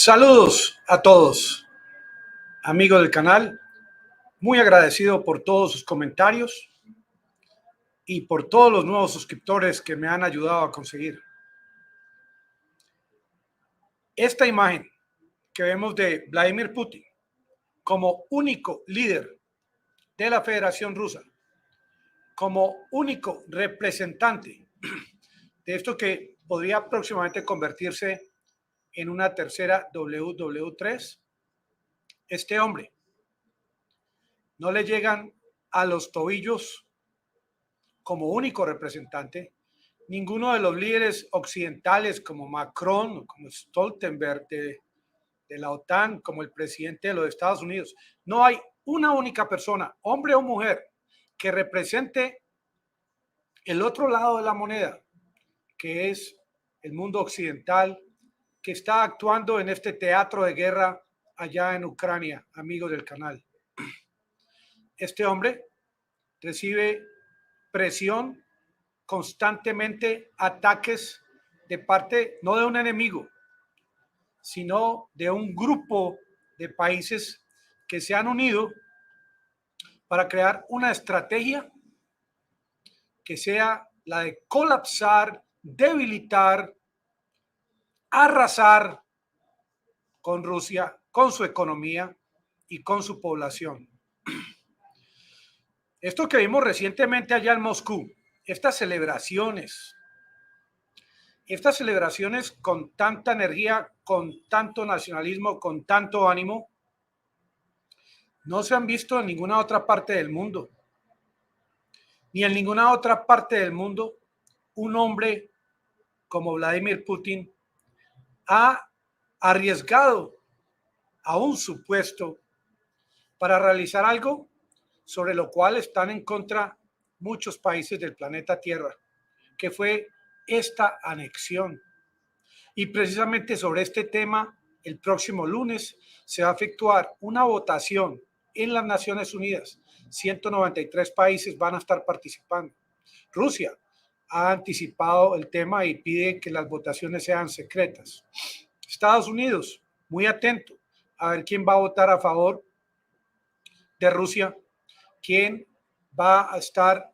Saludos a todos, amigos del canal. Muy agradecido por todos sus comentarios y por todos los nuevos suscriptores que me han ayudado a conseguir. Esta imagen que vemos de Vladimir Putin como único líder de la Federación Rusa, como único representante de esto que podría próximamente convertirse en una tercera WW3, este hombre no le llegan a los tobillos como único representante ninguno de los líderes occidentales como Macron, como Stoltenberg de la OTAN, como el presidente de los Estados Unidos. No hay una única persona, hombre o mujer, que represente el otro lado de la moneda, que es el mundo occidental, que está actuando en este teatro de guerra allá en Ucrania, amigos del canal. Este hombre recibe presión constantemente, ataques de parte no de un enemigo, sino de un grupo de países que se han unido para crear una estrategia que sea la de colapsar, debilitar, arrasar con Rusia, con su economía y con su población. Esto que vimos recientemente allá en Moscú, estas celebraciones con tanta energía, con tanto nacionalismo, con tanto ánimo, no se han visto en ninguna otra parte del mundo. Ni en ninguna otra parte del mundo un hombre como Vladimir Putin ha arriesgado aún su puesto para realizar algo sobre lo cual están en contra muchos países del planeta Tierra, que fue esta anexión. Y precisamente sobre este tema, el próximo lunes se va a efectuar una votación en las Naciones Unidas. 193 países van a estar participando. Rusia ha anticipado el tema y pide que las votaciones sean secretas. Estados Unidos, muy atento a ver quién va a votar a favor de Rusia, quién va a estar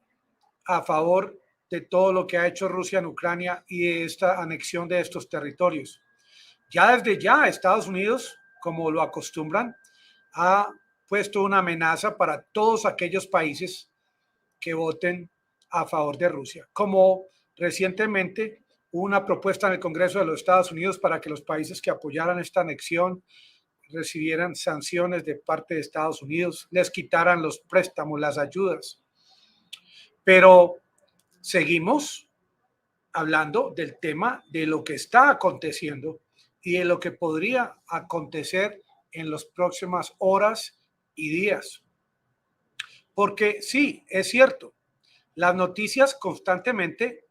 a favor de todo lo que ha hecho Rusia en Ucrania y de esta anexión de estos territorios. Ya desde ya Estados Unidos, como lo acostumbran, ha puesto una amenaza para todos aquellos países que voten a favor de Rusia, como recientemente hubo una propuesta en el Congreso de los Estados Unidos para que los países que apoyaran esta anexión recibieran sanciones de parte de Estados Unidos, les quitaran los préstamos, las ayudas. Pero seguimos hablando del tema de lo que está aconteciendo y de lo que podría acontecer en las próximas horas y días. Porque sí, es cierto, las noticias constantemente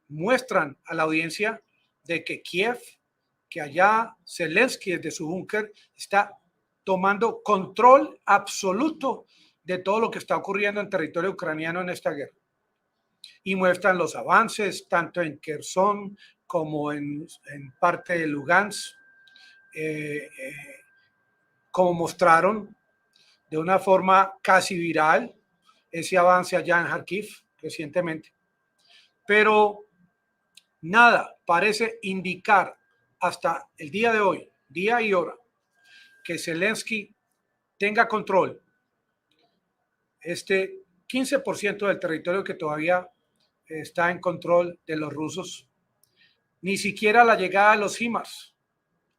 muestran a la audiencia de que Kiev, que allá Zelensky desde su búnker está tomando control absoluto de todo lo que está ocurriendo en territorio ucraniano en esta guerra. Y muestran los avances tanto en Kherson como en parte de Lugansk, como mostraron de una forma casi viral ese avance allá en Kharkiv recientemente. Pero nada parece indicar hasta el día de hoy, día y hora, que Zelensky tenga control este 15% del territorio que todavía está en control de los rusos. Ni siquiera la llegada de los HIMARS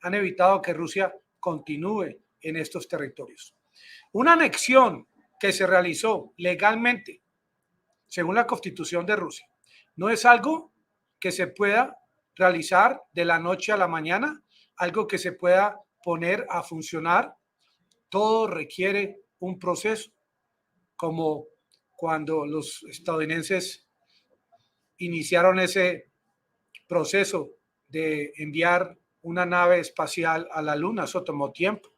han evitado que Rusia continúe en estos territorios. Una anexión que se realizó legalmente, según la Constitución de Rusia, no es algo que se pueda realizar de la noche a la mañana, algo que se pueda poner a funcionar. Todo requiere un proceso, como cuando los estadounidenses iniciaron ese proceso de enviar una nave espacial a la Luna. Eso tomó tiempo.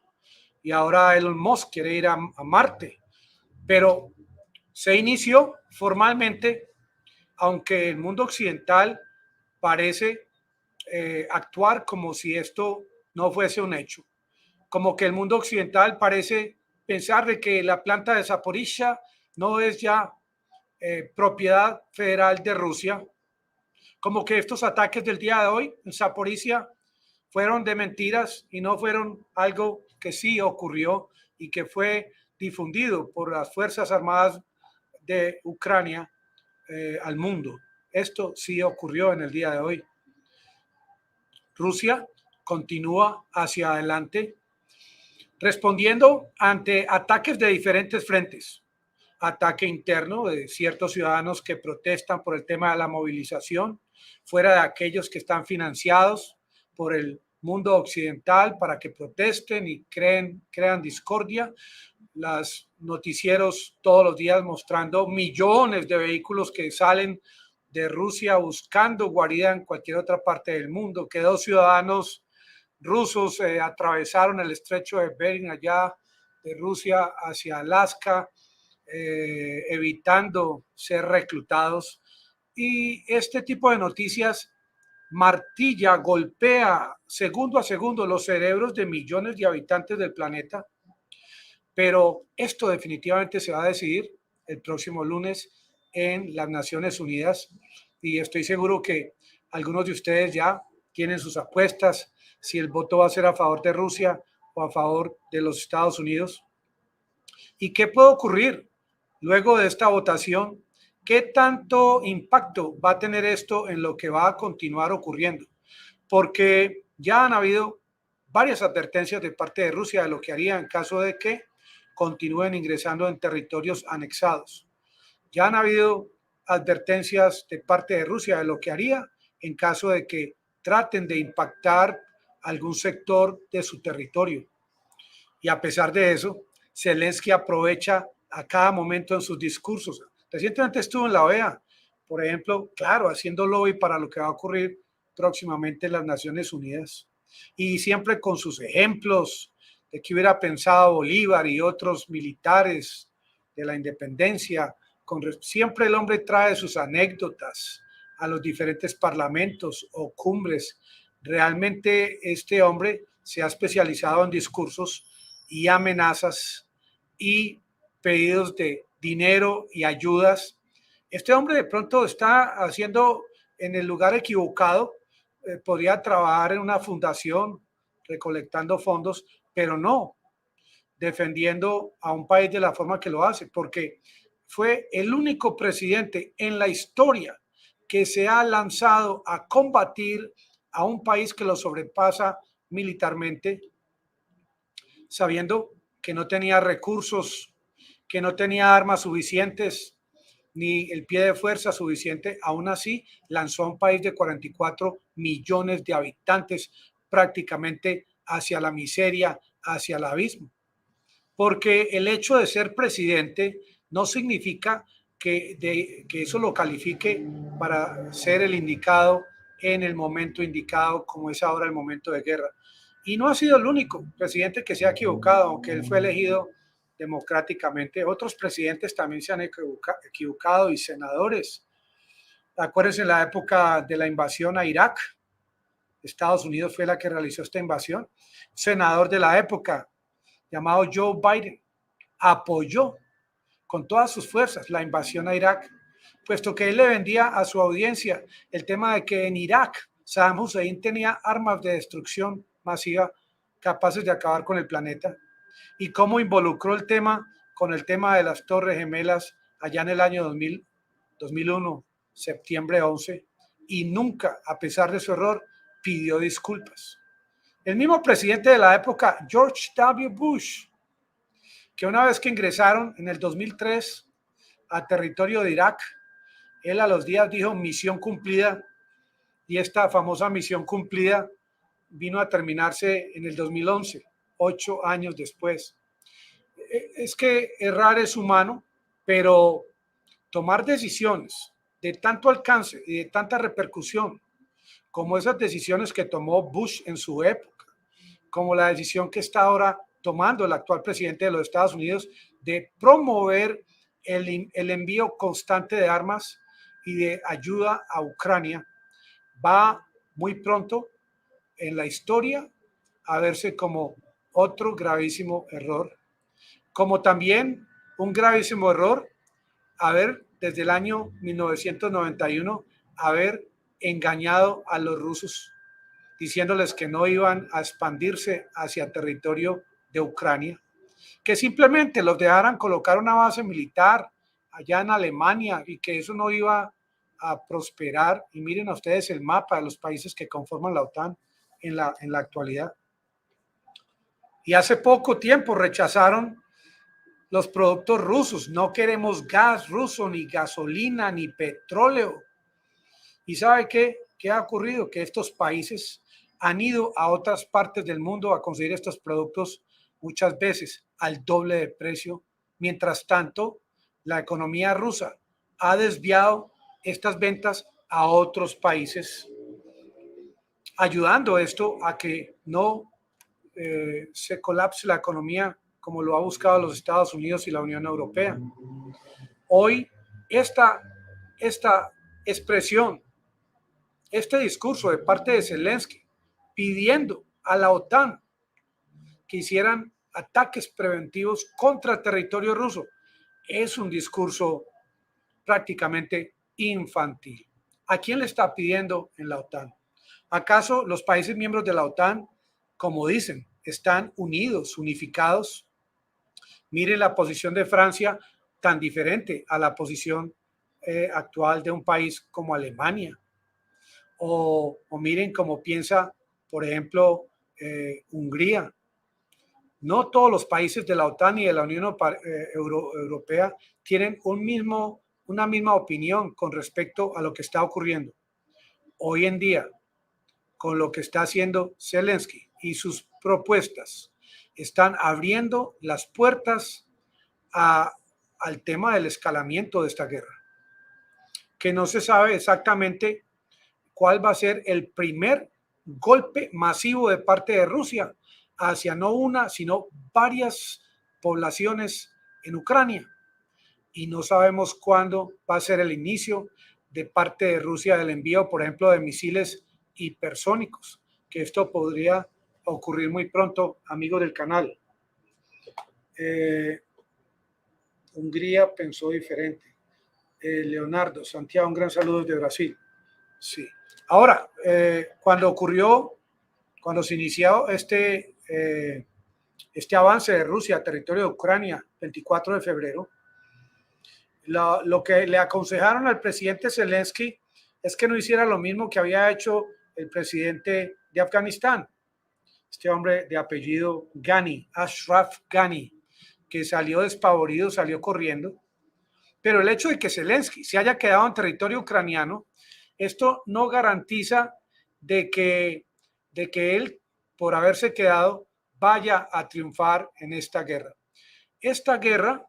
Y ahora Elon Musk quiere ir a Marte. Pero se inició formalmente, aunque el mundo occidental parece actuar como si esto no fuese un hecho. Como que el mundo occidental parece pensar de que la planta de Zaporizhia no es ya propiedad federal de Rusia, como que estos ataques del día de hoy en Zaporizhia fueron de mentiras y no fueron algo que sí ocurrió y que fue difundido por las Fuerzas Armadas de Ucrania al mundo. Esto sí ocurrió en el día de hoy. Rusia continúa hacia adelante respondiendo ante ataques de diferentes frentes. Ataque interno de ciertos ciudadanos que protestan por el tema de la movilización, fuera de aquellos que están financiados por el mundo occidental para que protesten y crean discordia. Los noticieros todos los días mostrando millones de vehículos que salen de Rusia buscando guarida en cualquier otra parte del mundo, que 2 ciudadanos rusos atravesaron el estrecho de Bering allá de Rusia hacia Alaska, evitando ser reclutados. Y este tipo de noticias martilla, golpea segundo a segundo los cerebros de millones de habitantes del planeta, pero esto definitivamente se va a decidir el próximo lunes en las Naciones Unidas y estoy seguro que algunos de ustedes ya tienen sus apuestas si el voto va a ser a favor de Rusia o a favor de los Estados Unidos. ¿Y qué puede ocurrir luego de esta votación? ¿Qué tanto impacto va a tener esto en lo que va a continuar ocurriendo? Porque ya han habido varias advertencias de parte de Rusia de lo que haría en caso de que continúen ingresando en territorios anexados. Ya han habido advertencias de parte de Rusia de lo que haría en caso de que traten de impactar algún sector de su territorio. Y a pesar de eso, Zelensky aprovecha a cada momento en sus discursos. Recientemente estuvo en la OEA, por ejemplo, claro, haciendo lobby para lo que va a ocurrir próximamente en las Naciones Unidas. Y siempre con sus ejemplos de que hubiera pensado Bolívar y otros militares de la independencia. Siempre el hombre trae sus anécdotas a los diferentes parlamentos o cumbres. Realmente este hombre se ha especializado en discursos y amenazas y pedidos de dinero y ayudas. Este hombre de pronto está haciendo en el lugar equivocado, podría trabajar en una fundación recolectando fondos, pero no defendiendo a un país de la forma que lo hace, porque fue el único presidente en la historia que se ha lanzado a combatir a un país que lo sobrepasa militarmente, sabiendo que no tenía recursos, que no tenía armas suficientes, ni el pie de fuerza suficiente. Aún así, lanzó a un país de 44 millones de habitantes prácticamente hacia la miseria, hacia el abismo. Porque el hecho de ser presidente no significa que eso lo califique para ser el indicado en el momento indicado, como es ahora el momento de guerra. Y no ha sido el único presidente que se ha equivocado, aunque él fue elegido democráticamente. Otros presidentes también se han equivocado y senadores. Acuérdense en la época de la invasión a Irak, Estados Unidos fue la que realizó esta invasión. Senador de la época, llamado Joe Biden, apoyó con todas sus fuerzas la invasión a Irak, puesto que él le vendía a su audiencia el tema de que en Irak Saddam Hussein tenía armas de destrucción masiva capaces de acabar con el planeta, y cómo involucró el tema con el tema de las Torres Gemelas allá en el año 2001, septiembre 11, y nunca, a pesar de su error, pidió disculpas. El mismo presidente de la época, George W. Bush, que una vez que ingresaron en el 2003 a territorio de Irak, él a los días dijo misión cumplida, y esta famosa misión cumplida vino a terminarse en el 2011, 8 años después. Es que errar es humano, pero tomar decisiones de tanto alcance y de tanta repercusión como esas decisiones que tomó Bush en su época, como la decisión que está ahora tomando el actual presidente de los Estados Unidos de promover el envío constante de armas y de ayuda a Ucrania, va muy pronto en la historia a verse como otro gravísimo error, como también un gravísimo error haber desde el año 1991 haber engañado a los rusos diciéndoles que no iban a expandirse hacia territorio de Ucrania, que simplemente los dejaran colocar una base militar allá en Alemania y que eso no iba a prosperar. Y miren a ustedes el mapa de los países que conforman la OTAN en la actualidad. Y hace poco tiempo rechazaron los productos rusos. No queremos gas ruso, ni gasolina, ni petróleo. ¿Y sabe qué? ¿Qué ha ocurrido? Que estos países han ido a otras partes del mundo a conseguir estos productos muchas veces al doble de precio. Mientras tanto, la economía rusa ha desviado estas ventas a otros países, ayudando esto a que no se colapse la economía como lo ha buscado los Estados Unidos y la Unión Europea. Hoy, esta expresión, este discurso de parte de Zelensky pidiendo a la OTAN que hicieran ataques preventivos contra el territorio ruso es un discurso prácticamente infantil. ¿A quién le está pidiendo en la OTAN? ¿Acaso los países miembros de la OTAN, como dicen, están unidos, unificados? Miren la posición de Francia tan diferente a la posición actual de un país como Alemania. O miren cómo piensa, por ejemplo, Hungría. No todos los países de la OTAN y de la Unión Europea tienen una misma opinión con respecto a lo que está ocurriendo. Hoy en día, con lo que está haciendo Zelensky y sus propuestas, están abriendo las puertas al tema del escalamiento de esta guerra, que no se sabe exactamente cuál va a ser el primer golpe masivo de parte de Rusia hacia no una, sino varias poblaciones en Ucrania. Y no sabemos cuándo va a ser el inicio de parte de Rusia del envío, por ejemplo, de misiles hipersónicos, que esto podría ocurrir muy pronto, amigos del canal. Hungría pensó diferente. Leonardo, Santiago, un gran saludo desde Brasil. Sí. Ahora, cuando se inició este avance de Rusia a territorio de Ucrania, 24 de febrero, lo que le aconsejaron al presidente Zelensky es que no hiciera lo mismo que había hecho el presidente de Afganistán, este hombre de apellido Ghani, Ashraf Ghani, que salió despavorido, salió corriendo. Pero el hecho de que Zelensky se haya quedado en territorio ucraniano, esto no garantiza de que él, por haberse quedado, vaya a triunfar en esta guerra. Esta guerra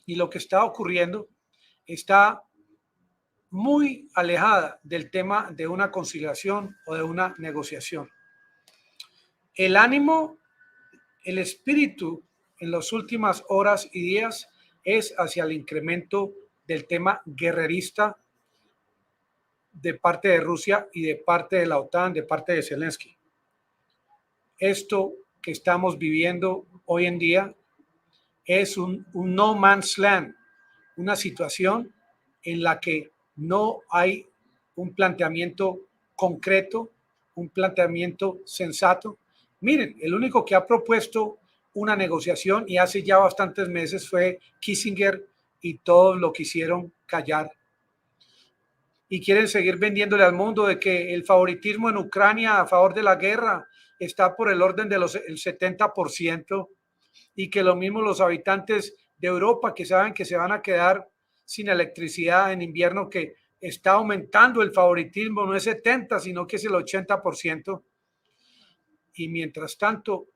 y lo que está ocurriendo está muy alejada del tema de una conciliación o de una negociación. El ánimo, el espíritu en las últimas horas y días es hacia el incremento del tema guerrerista de parte de Rusia y de parte de la OTAN, de parte de Zelensky. Esto que estamos viviendo hoy en día es un no man's land, una situación en la que no hay un planteamiento concreto, un planteamiento sensato. Miren, el único que ha propuesto una negociación y hace ya bastantes meses fue Kissinger y todos lo quisieron callar. Y quieren seguir vendiéndole al mundo de que el favoritismo en Ucrania a favor de la guerra está por el orden del 70% y que lo mismo los habitantes de Europa que saben que se van a quedar sin electricidad en invierno, que está aumentando el favoritismo, no es 70, sino que es el 80%. Y mientras tanto,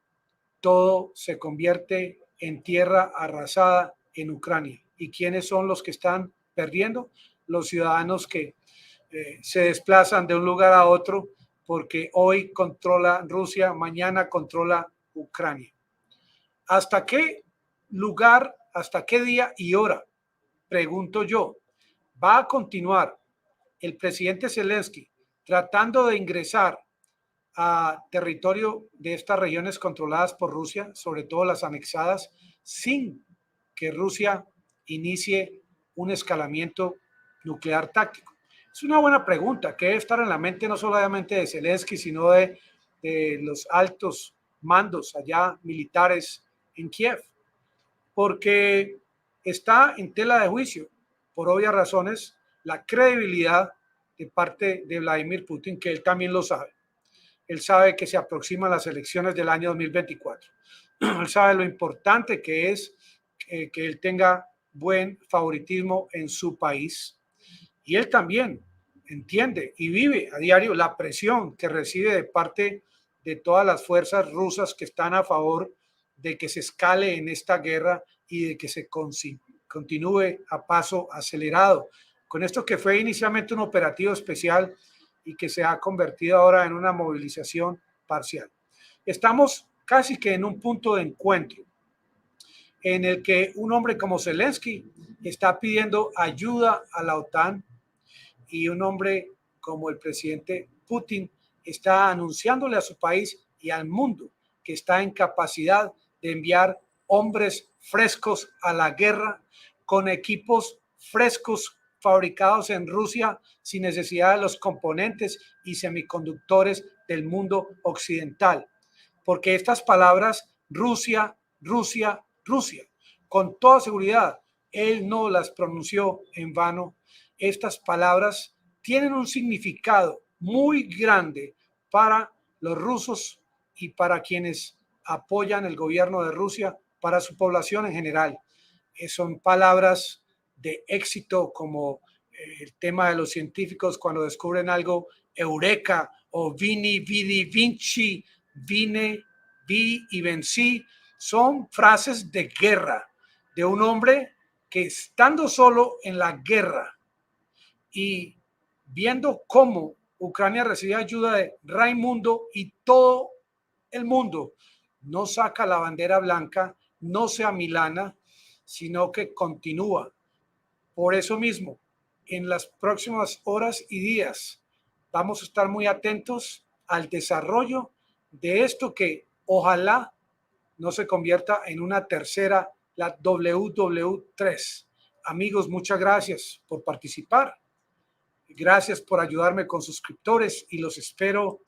todo se convierte en tierra arrasada en Ucrania. ¿Y quiénes son los que están perdiendo? Los ciudadanos que se desplazan de un lugar a otro porque hoy controla Rusia, mañana controla Ucrania. ¿Hasta qué lugar, hasta qué día y hora, pregunto yo, va a continuar el presidente Zelensky tratando de ingresar a territorio de estas regiones controladas por Rusia, sobre todo las anexadas, sin que Rusia inicie un escalamiento nuclear táctico? Es una buena pregunta que debe estar en la mente no solamente de Zelensky, sino de los altos mandos allá militares en Kiev, porque está en tela de juicio, por obvias razones, la credibilidad de parte de Vladimir Putin, que él también lo sabe. Él sabe que se aproximan las elecciones del año 2024. Él sabe lo importante que es que él tenga buen favoritismo en su país. Y él también entiende y vive a diario la presión que recibe de parte de todas las fuerzas rusas que están a favor de que se escale en esta guerra y de que se continúe a paso acelerado. Con esto que fue inicialmente un operativo especial y que se ha convertido ahora en una movilización parcial. Estamos casi que en un punto de encuentro en el que un hombre como Zelensky está pidiendo ayuda a la OTAN y un hombre como el presidente Putin está anunciándole a su país y al mundo que está en capacidad de enviar hombres frescos a la guerra con equipos frescos fabricados en Rusia sin necesidad de los componentes y semiconductores del mundo occidental. Porque estas palabras, Rusia, Rusia, Rusia, con toda seguridad, él no las pronunció en vano. Estas palabras tienen un significado muy grande para los rusos y para quienes apoyan el gobierno de Rusia, para su población en general. Son palabras de éxito como el tema de los científicos cuando descubren algo, eureka o vini, vidi, vinci, vine, vi y vencí. Son frases de guerra de un hombre que estando solo en la guerra y viendo cómo Ucrania recibe ayuda de Raimundo y todo el mundo, no saca la bandera blanca, no se amilana, sino que continúa. Por eso mismo, en las próximas horas y días, vamos a estar muy atentos al desarrollo de esto que ojalá no se convierta en una tercera, la WW3. Amigos, muchas gracias por participar. Gracias por ayudarme con suscriptores y los espero